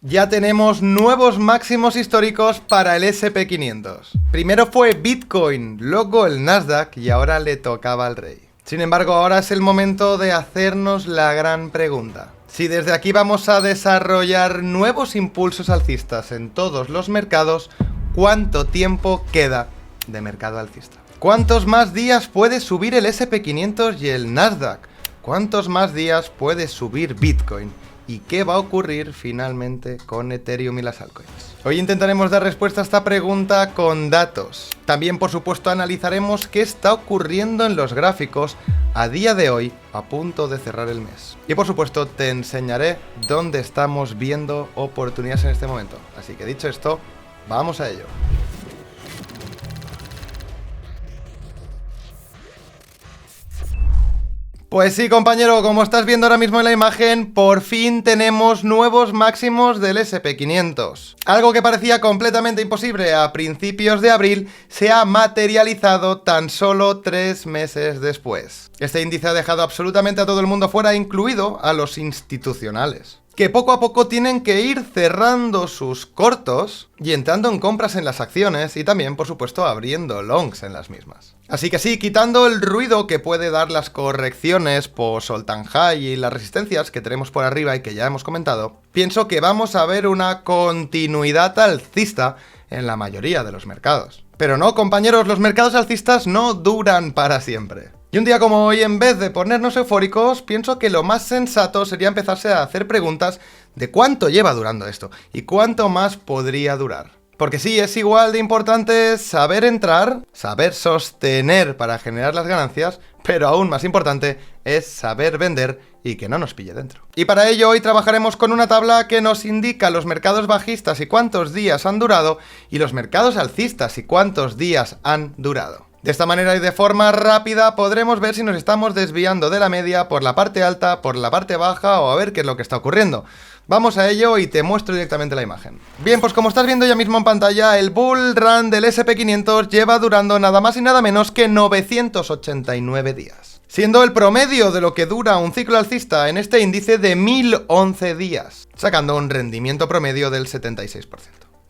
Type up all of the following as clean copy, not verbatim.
Ya tenemos nuevos máximos históricos para el SP500. Primero fue Bitcoin, luego el Nasdaq y ahora le tocaba al rey. Sin embargo, ahora es el momento de hacernos la gran pregunta. Si desde aquí vamos a desarrollar nuevos impulsos alcistas en todos los mercados, ¿cuánto tiempo queda de mercado alcista? ¿Cuántos más días puede subir el SP500 y el Nasdaq? ¿Cuántos más días puede subir Bitcoin? ¿Y qué va a ocurrir finalmente con Ethereum y las altcoins? Hoy intentaremos dar respuesta a esta pregunta con datos. También, por supuesto, analizaremos qué está ocurriendo en los gráficos a día de hoy, a punto de cerrar el mes. Y, por supuesto, te enseñaré dónde estamos viendo oportunidades en este momento. Así que, dicho esto, vamos a ello. Pues sí, compañero, como estás viendo ahora mismo en la imagen, por fin tenemos nuevos máximos del SP500. Algo que parecía completamente imposible a principios de abril se ha materializado tan solo 3 meses después. Este índice ha dejado absolutamente a todo el mundo fuera, incluido a los institucionales, que poco a poco tienen que ir cerrando sus cortos y entrando en compras en las acciones y también, por supuesto, abriendo longs en las mismas. Así que sí, quitando el ruido que puede dar las correcciones post all-time high y las resistencias que tenemos por arriba y que ya hemos comentado, pienso que vamos a ver una continuidad alcista en la mayoría de los mercados. Pero no, compañeros, los mercados alcistas no duran para siempre. Y un día como hoy, en vez de ponernos eufóricos, pienso que lo más sensato sería empezarse a hacer preguntas de cuánto lleva durando esto y cuánto más podría durar. Porque sí, es igual de importante saber entrar, saber sostener para generar las ganancias, pero aún más importante es saber vender y que no nos pille dentro. Y para ello hoy trabajaremos con una tabla que nos indica los mercados bajistas y cuántos días han durado y los mercados alcistas y cuántos días han durado. De esta manera y de forma rápida podremos ver si nos estamos desviando de la media por la parte alta, por la parte baja o a ver qué es lo que está ocurriendo. Vamos a ello y te muestro directamente la imagen. Bien, pues como estás viendo ya mismo en pantalla, el bull run del SP500 lleva durando nada más y nada menos que 989 días. Siendo el promedio de lo que dura un ciclo alcista en este índice de 1011 días, sacando un rendimiento promedio del 76%.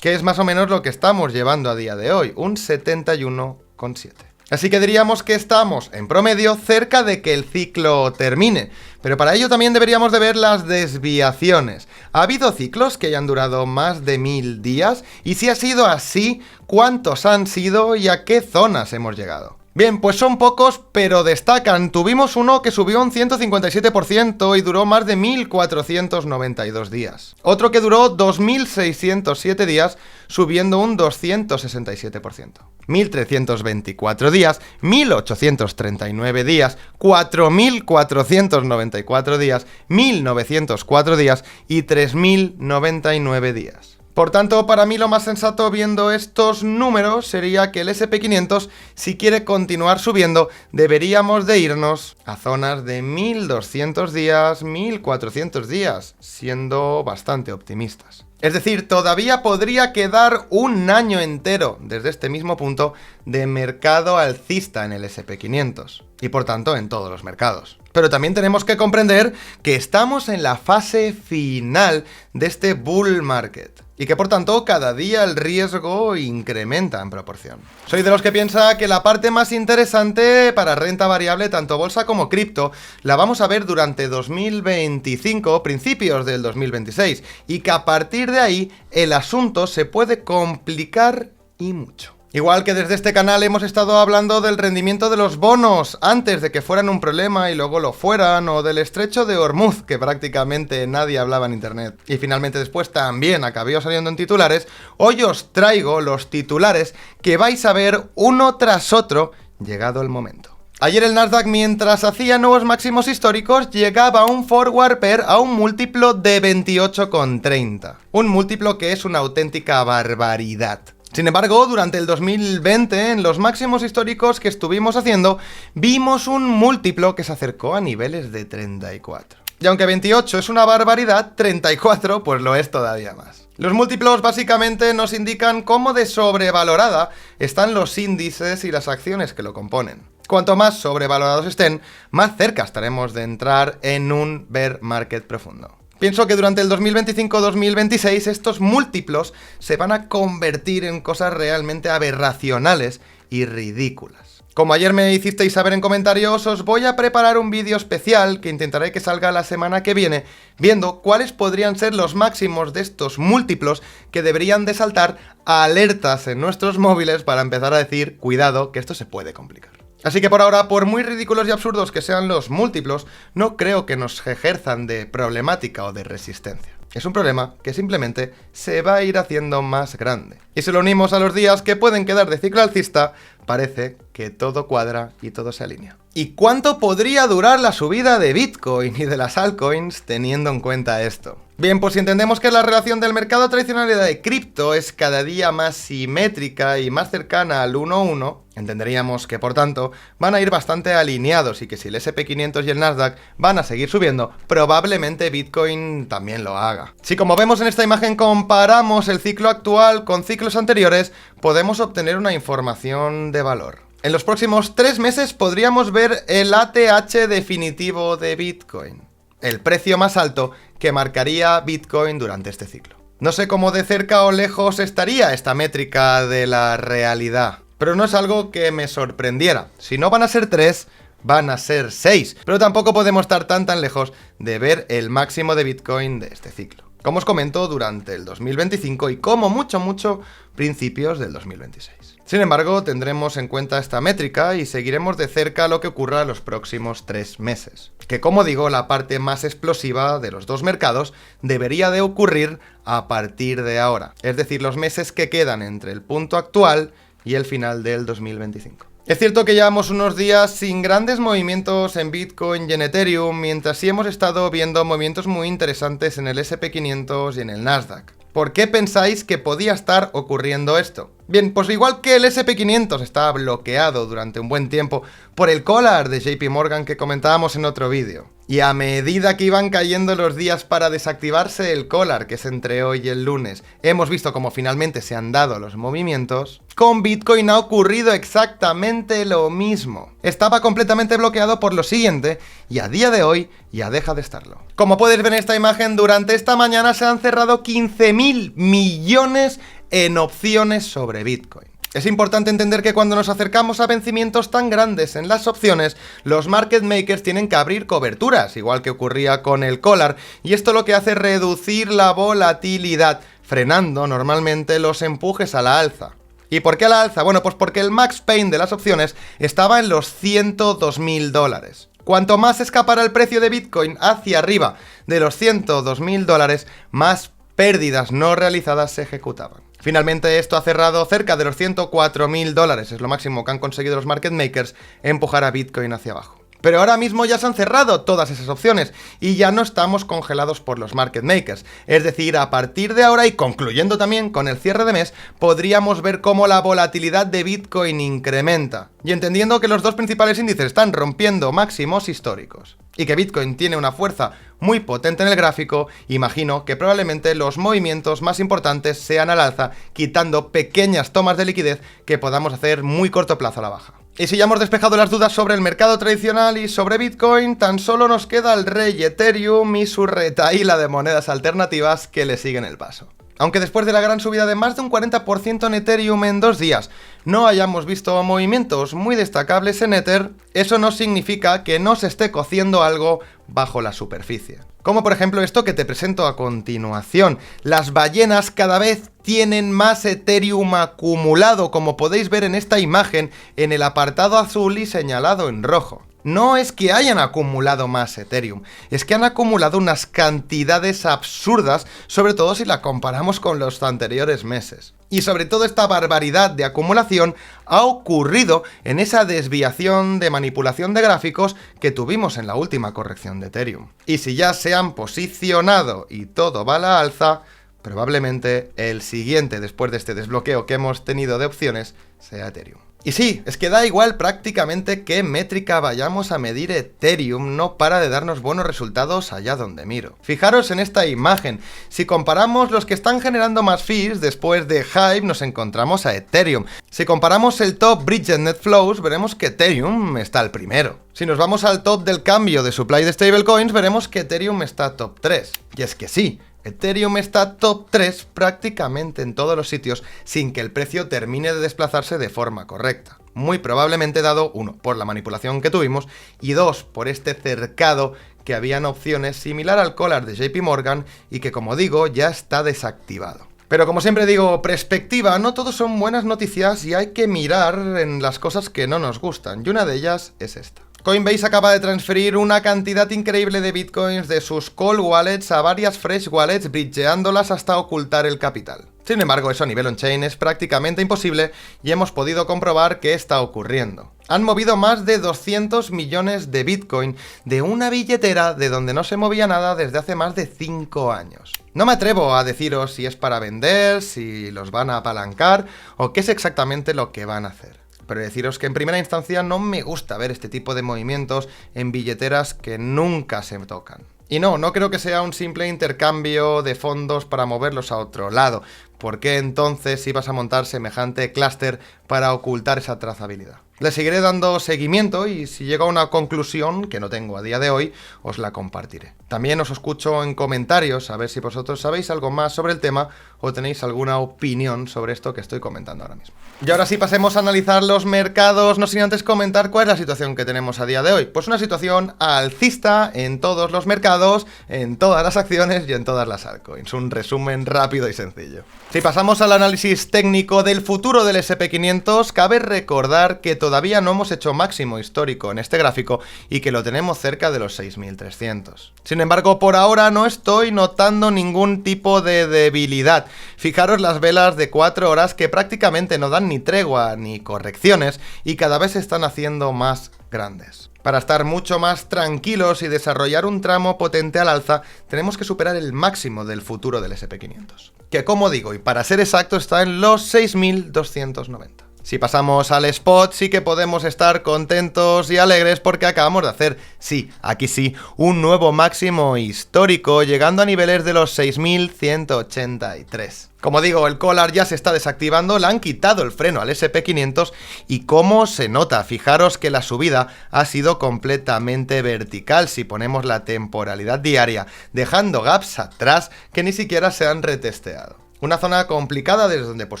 Que es más o menos lo que estamos llevando a día de hoy, un 71,7. Así que diríamos que estamos, en promedio, cerca de que el ciclo termine. Pero para ello también deberíamos de ver las desviaciones. ¿Ha habido ciclos que hayan durado más de 1000 días? Y si ha sido así, ¿cuántos han sido y a qué zonas hemos llegado? Bien, pues son pocos, pero destacan. Tuvimos uno que subió un 157% y duró más de 1492 días. Otro que duró 2607 días, subiendo un 267%. 1324 días, 1839 días, 4494 días, 1904 días y 3099 días. Por tanto, para mí lo más sensato viendo estos números sería que el SP500, si quiere continuar subiendo, deberíamos de irnos a zonas de 1200 días, 1400 días, siendo bastante optimistas. Es decir, todavía podría quedar un año entero desde este mismo punto de mercado alcista en el SP500 y por tanto en todos los mercados. Pero también tenemos que comprender que estamos en la fase final de este bull market y que por tanto cada día el riesgo incrementa en proporción. Soy de los que piensa que la parte más interesante para renta variable, tanto bolsa como cripto, la vamos a ver durante 2025, principios del 2026, y que a partir de ahí el asunto se puede complicar y mucho. Igual que desde este canal hemos estado hablando del rendimiento de los bonos antes de que fueran un problema y luego lo fueran, o del estrecho de Hormuz, que prácticamente nadie hablaba en internet, y finalmente después también acabó saliendo en titulares, hoy os traigo los titulares que vais a ver uno tras otro llegado el momento. Ayer el Nasdaq, mientras hacía nuevos máximos históricos, llegaba a un forward pair a un múltiplo de 28,30. Un múltiplo que es una auténtica barbaridad. Sin embargo, durante el 2020, en los máximos históricos que estuvimos haciendo, vimos un múltiplo que se acercó a niveles de 34. Y aunque 28 es una barbaridad, 34 pues lo es todavía más. Los múltiplos básicamente nos indican cómo de sobrevalorada están los índices y las acciones que lo componen. Cuanto más sobrevalorados estén, más cerca estaremos de entrar en un bear market profundo. Pienso que durante el 2025-2026 estos múltiplos se van a convertir en cosas realmente aberracionales y ridículas. Como ayer me hicisteis saber en comentarios, os voy a preparar un vídeo especial que intentaré que salga la semana que viene, viendo cuáles podrían ser los máximos de estos múltiplos que deberían de saltar alertas en nuestros móviles para empezar a decir, cuidado, que esto se puede complicar. Así que por ahora, por muy ridículos y absurdos que sean los múltiplos, no creo que nos ejerzan de problemática o de resistencia. Es un problema que simplemente se va a ir haciendo más grande. Y si lo unimos a los días que pueden quedar de ciclo alcista, parece que todo cuadra y todo se alinea. ¿Y cuánto podría durar la subida de Bitcoin y de las altcoins teniendo en cuenta esto? Bien, pues si entendemos que la relación del mercado tradicional y de cripto es cada día más simétrica y más cercana al 1-1, entenderíamos que por tanto van a ir bastante alineados y que si el SP500 y el Nasdaq van a seguir subiendo, probablemente Bitcoin también lo haga. Si como vemos en esta imagen comparamos el ciclo actual con ciclos anteriores, podemos obtener una información de valor. En los próximos 3 meses podríamos ver el ATH definitivo de Bitcoin, el precio más alto que marcaría Bitcoin durante este ciclo. No sé cómo de cerca o lejos estaría esta métrica de la realidad, pero no es algo que me sorprendiera. Si no van a ser 3, van a ser 6, pero tampoco podemos estar tan lejos de ver el máximo de Bitcoin de este ciclo. Como os comento, durante el 2025 y como mucho principios del 2026. Sin embargo, tendremos en cuenta esta métrica y seguiremos de cerca lo que ocurra los próximos 3 meses. Que como digo, la parte más explosiva de los dos mercados debería de ocurrir a partir de ahora. Es decir, los meses que quedan entre el punto actual y el final del 2025. Es cierto que llevamos unos días sin grandes movimientos en Bitcoin y en Ethereum, mientras sí hemos estado viendo movimientos muy interesantes en el SP500 y en el Nasdaq. ¿Por qué pensáis que podía estar ocurriendo esto? Bien, pues igual que el SP500 está bloqueado durante un buen tiempo por el collar de JP Morgan que comentábamos en otro vídeo, y a medida que iban cayendo los días para desactivarse el collar, que es entre hoy y el lunes, hemos visto cómo finalmente se han dado los movimientos, con Bitcoin ha ocurrido exactamente lo mismo. Estaba completamente bloqueado por lo siguiente, y a día de hoy ya deja de estarlo. Como puedes ver en esta imagen, durante esta mañana se han cerrado 15.000 millones en opciones sobre Bitcoin. Es importante entender que cuando nos acercamos a vencimientos tan grandes en las opciones, los market makers tienen que abrir coberturas, igual que ocurría con el collar, y esto lo que hace es reducir la volatilidad, frenando normalmente los empujes a la alza. ¿Y por qué a la alza? Bueno, pues porque el max pain de las opciones estaba en los $102.000. Cuanto más escapara el precio de Bitcoin hacia arriba de los $102.000, más pérdidas no realizadas se ejecutaban. Finalmente esto ha cerrado cerca de los $104.000, es lo máximo que han conseguido los market makers empujar a Bitcoin hacia abajo. Pero ahora mismo ya se han cerrado todas esas opciones y ya no estamos congelados por los market makers. Es decir, a partir de ahora y concluyendo también con el cierre de mes, podríamos ver cómo la volatilidad de Bitcoin incrementa. Y entendiendo que los dos principales índices están rompiendo máximos históricos y que Bitcoin tiene una fuerza muy potente en el gráfico, imagino que probablemente los movimientos más importantes sean al alza, quitando pequeñas tomas de liquidez que podamos hacer muy corto plazo a la baja. Y si ya hemos despejado las dudas sobre el mercado tradicional y sobre Bitcoin, tan solo nos queda el rey Ethereum y su retahíla de monedas alternativas que le siguen el paso. Aunque después de la gran subida de más de un 40% en Ethereum en 2 días no hayamos visto movimientos muy destacables en Ether, eso no significa que no se esté cociendo algo bajo la superficie. Como por ejemplo esto que te presento a continuación. Las ballenas cada vez tienen más Ethereum acumulado, como podéis ver en esta imagen en el apartado azul y señalado en rojo. No es que hayan acumulado más Ethereum, es que han acumulado unas cantidades absurdas, sobre todo si la comparamos con los anteriores meses. Y sobre todo esta barbaridad de acumulación ha ocurrido en esa desviación de manipulación de gráficos que tuvimos en la última corrección de Ethereum. Y si ya se han posicionado y todo va a la alza, probablemente el siguiente después de este desbloqueo que hemos tenido de opciones sea Ethereum. Y sí, es que da igual prácticamente qué métrica vayamos a medir, Ethereum no para de darnos buenos resultados allá donde miro. Fijaros en esta imagen, si comparamos los que están generando más fees después de Hive nos encontramos a Ethereum. Si comparamos el top Bridget Net Flows veremos que Ethereum está al primero. Si nos vamos al top del cambio de supply de stablecoins veremos que Ethereum está top 3. Y es que sí, Ethereum está top 3 prácticamente en todos los sitios sin que el precio termine de desplazarse de forma correcta. Muy probablemente dado, 1, por la manipulación que tuvimos y 2, por este cercado que habían opciones similar al collar de JP Morgan y que, como digo, ya está desactivado. Pero como siempre digo, perspectiva, no todo son buenas noticias y hay que mirar en las cosas que no nos gustan y una de ellas es esta. Coinbase acaba de transferir una cantidad increíble de bitcoins de sus cold wallets a varias fresh wallets, bridgeándolas hasta ocultar el capital. Sin embargo, eso a nivel on-chain es prácticamente imposible y hemos podido comprobar qué está ocurriendo. Han movido más de 200 millones de bitcoin de una billetera de donde no se movía nada desde hace más de 5 años. No me atrevo a deciros si es para vender, si los van a apalancar o qué es exactamente lo que van a hacer. Pero deciros que en primera instancia no me gusta ver este tipo de movimientos en billeteras que nunca se tocan. Y no creo que sea un simple intercambio de fondos para moverlos a otro lado. ¿Por qué entonces ibas a montar semejante clúster para ocultar esa trazabilidad? Le seguiré dando seguimiento y si llego a una conclusión, que no tengo a día de hoy, os la compartiré. También os escucho en comentarios a ver si vosotros sabéis algo más sobre el tema o tenéis alguna opinión sobre esto que estoy comentando ahora mismo. Y ahora sí pasemos a analizar los mercados, no sin antes comentar cuál es la situación que tenemos a día de hoy. Pues una situación alcista en todos los mercados, en todas las acciones y en todas las altcoins. Un resumen rápido y sencillo. Si pasamos al análisis técnico del futuro del SP500, cabe recordar que todavía no hemos hecho máximo histórico en este gráfico y que lo tenemos cerca de los 6.300. Sin embargo, por ahora no estoy notando ningún tipo de debilidad. Fijaros las velas de 4 horas que prácticamente no dan ni tregua ni correcciones y cada vez se están haciendo más grandes. Para estar mucho más tranquilos y desarrollar un tramo potente al alza, tenemos que superar el máximo del futuro del SP500. Que como digo, y para ser exacto, está en los 6.290. Si pasamos al spot, sí que podemos estar contentos y alegres porque acabamos de hacer, sí, aquí sí, un nuevo máximo histórico, llegando a niveles de los 6.183. Como digo, el collar ya se está desactivando, le han quitado el freno al SP500 y cómo se nota, fijaros que la subida ha sido completamente vertical si ponemos la temporalidad diaria, dejando gaps atrás que ni siquiera se han retesteado. Una zona complicada desde donde, por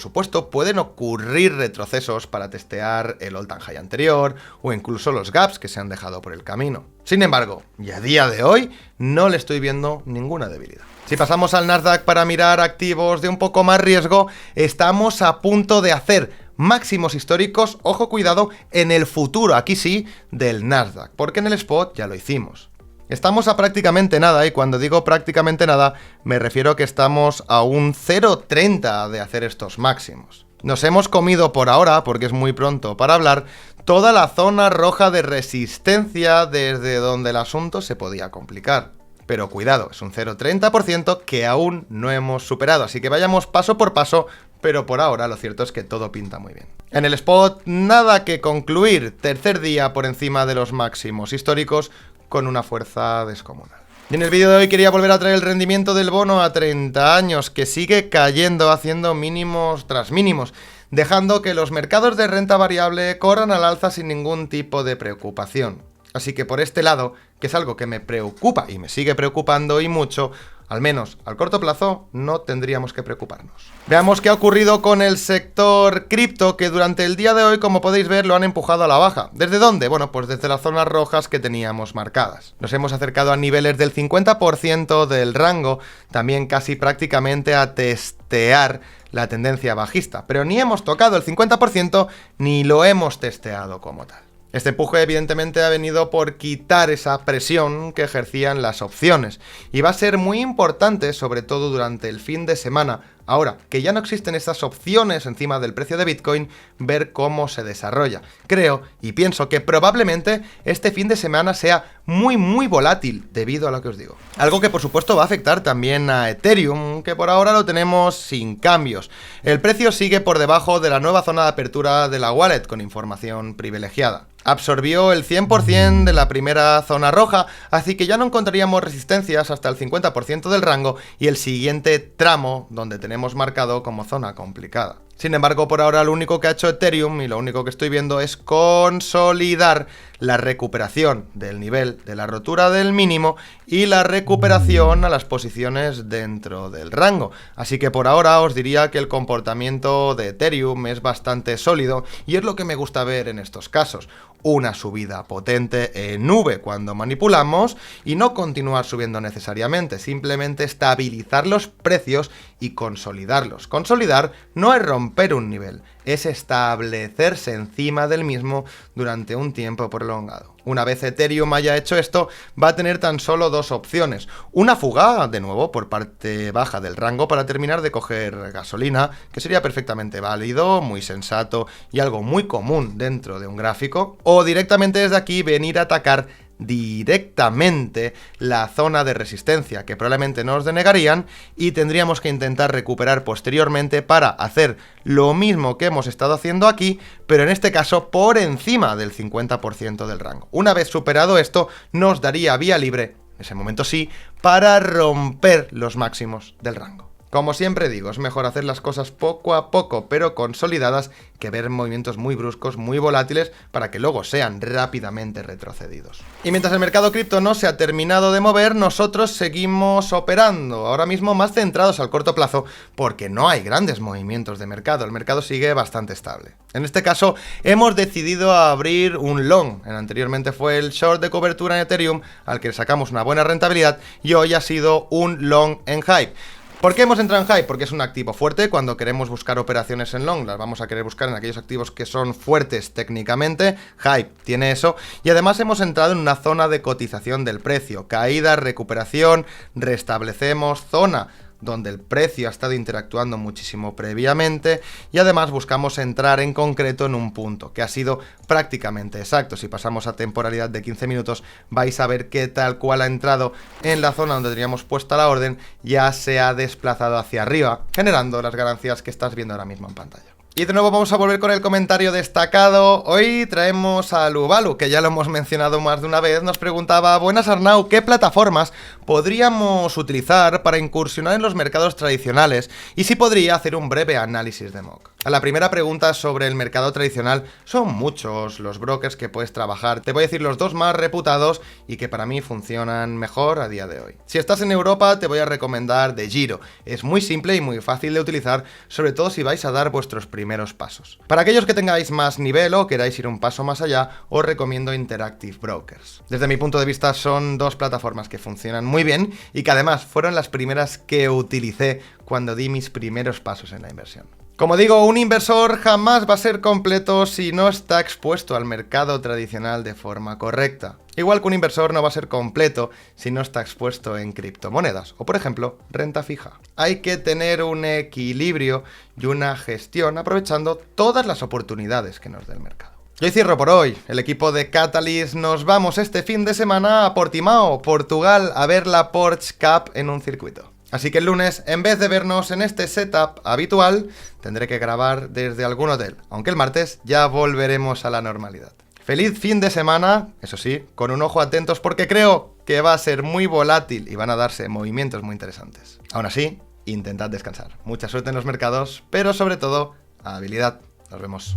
supuesto, pueden ocurrir retrocesos para testear el all-time high anterior o incluso los gaps que se han dejado por el camino. Sin embargo, y a día de hoy, no le estoy viendo ninguna debilidad. Si pasamos al Nasdaq para mirar activos de un poco más riesgo, estamos a punto de hacer máximos históricos, ojo cuidado, en el futuro, aquí sí, del Nasdaq, porque en el spot ya lo hicimos. Estamos a prácticamente nada, y cuando digo prácticamente nada, me refiero a que estamos a un 0,30 de hacer estos máximos. Nos hemos comido por ahora, porque es muy pronto para hablar, toda la zona roja de resistencia desde donde el asunto se podía complicar. Pero cuidado, es un 0,30% que aún no hemos superado, así que vayamos paso por paso, pero por ahora lo cierto es que todo pinta muy bien. En el spot, nada que concluir, tercer día por encima de los máximos históricos, con una fuerza descomunal. Y en el vídeo de hoy quería volver a traer el rendimiento del bono a 30 años, que sigue cayendo, haciendo mínimos tras mínimos, dejando que los mercados de renta variable corran al alza sin ningún tipo de preocupación. Así que por este lado, que es algo que me preocupa y me sigue preocupando y mucho, al menos al corto plazo, no tendríamos que preocuparnos. Veamos qué ha ocurrido con el sector cripto, que durante el día de hoy, como podéis ver, lo han empujado a la baja. ¿Desde dónde? Bueno, pues desde las zonas rojas que teníamos marcadas. Nos hemos acercado a niveles del 50% del rango, también casi prácticamente a testear la tendencia bajista. Pero ni hemos tocado el 50% ni lo hemos testeado como tal. Este empuje evidentemente ha venido por quitar esa presión que ejercían las opciones y va a ser muy importante, sobre todo durante el fin de semana, Ahora, que ya no existen estas opciones encima del precio de Bitcoin, ver cómo se desarrolla. Creo y pienso que probablemente este fin de semana sea muy volátil debido a lo que os digo. Algo que por supuesto va a afectar también a Ethereum, que por ahora lo tenemos sin cambios. El precio sigue por debajo de la nueva zona de apertura de la wallet con información privilegiada. Absorbió el 100% de la primera zona roja, así que ya no encontraríamos resistencias hasta el 50% del rango y el siguiente tramo donde tenemos marcado como zona complicada. Sin embargo, por ahora lo único que ha hecho Ethereum y lo único que estoy viendo es consolidar la recuperación del nivel de la rotura del mínimo y la recuperación a las posiciones dentro del rango. Así que por ahora os diría que el comportamiento de Ethereum es bastante sólido y es lo que me gusta ver en estos casos. Una subida potente en V cuando manipulamos y no continuar subiendo necesariamente, simplemente estabilizar los precios y consolidarlos. Consolidar no es romper un nivel, es establecerse encima del mismo durante un tiempo prolongado. Una vez Ethereum haya hecho esto, va a tener tan solo dos opciones. Una fuga, de nuevo, por parte baja del rango para terminar de coger gasolina, que sería perfectamente válido, muy sensato y algo muy común dentro de un gráfico. O directamente desde aquí venir a atacar directamente la zona de resistencia, que probablemente nos denegarían y tendríamos que intentar recuperar posteriormente para hacer lo mismo que hemos estado haciendo aquí, pero en este caso por encima del 50% del rango. Una vez superado esto, nos daría vía libre, en ese momento sí, para romper los máximos del rango. Como siempre digo, es mejor hacer las cosas poco a poco, pero consolidadas, que ver movimientos muy bruscos, muy volátiles, para que luego sean rápidamente retrocedidos. Y mientras el mercado cripto no se ha terminado de mover, nosotros seguimos operando, ahora mismo más centrados al corto plazo, porque no hay grandes movimientos de mercado, el mercado sigue bastante estable. En este caso, hemos decidido abrir un long, anteriormente fue el short de cobertura en Ethereum, al que sacamos una buena rentabilidad, y hoy ha sido un long en hype. ¿Por qué hemos entrado en hype? Porque es un activo fuerte. Cuando queremos buscar operaciones en long, las vamos a querer buscar en aquellos activos que son fuertes técnicamente. Hype tiene eso. Y además hemos entrado en una zona de cotización del precio. Caída, recuperación, restablecemos zona donde el precio ha estado interactuando muchísimo previamente y además buscamos entrar en concreto en un punto que ha sido prácticamente exacto. Si pasamos a temporalidad de 15 minutos vais a ver que tal cual ha entrado en la zona donde teníamos puesta la orden ya se ha desplazado hacia arriba, generando las ganancias que estás viendo ahora mismo en pantalla. Y de nuevo vamos a volver con el comentario destacado. Hoy traemos a Luvalu, que ya lo hemos mencionado más de una vez. Nos preguntaba: buenas Arnau, ¿qué plataformas podríamos utilizar para incursionar en los mercados tradicionales? Y si podría hacer un breve análisis de mock. A la primera pregunta sobre el mercado tradicional, son muchos los brokers que puedes trabajar. Te voy a decir los dos más reputados y que para mí funcionan mejor a día de hoy. Si estás en Europa, te voy a recomendar DeGiro. Es muy simple y muy fácil de utilizar, sobre todo si vais a dar vuestros primeros pasos. Para aquellos que tengáis más nivel o queráis ir un paso más allá, os recomiendo Interactive Brokers. Desde mi punto de vista son dos plataformas que funcionan muy bien y que además fueron las primeras que utilicé cuando di mis primeros pasos en la inversión. Como digo, un inversor jamás va a ser completo si no está expuesto al mercado tradicional de forma correcta. Igual que un inversor no va a ser completo si no está expuesto en criptomonedas o, por ejemplo, renta fija. Hay que tener un equilibrio y una gestión aprovechando todas las oportunidades que nos dé el mercado. Yo cierro por hoy. El equipo de Catalyst nos vamos este fin de semana a Portimao, Portugal, a ver la Porsche Cup en un circuito. Así que el lunes, en vez de vernos en este setup habitual, tendré que grabar desde algún hotel, aunque el martes ya volveremos a la normalidad. Feliz fin de semana, eso sí, con un ojo atentos porque creo que va a ser muy volátil y van a darse movimientos muy interesantes. Aún así, intentad descansar. Mucha suerte en los mercados, pero sobre todo, habilidad. Nos vemos.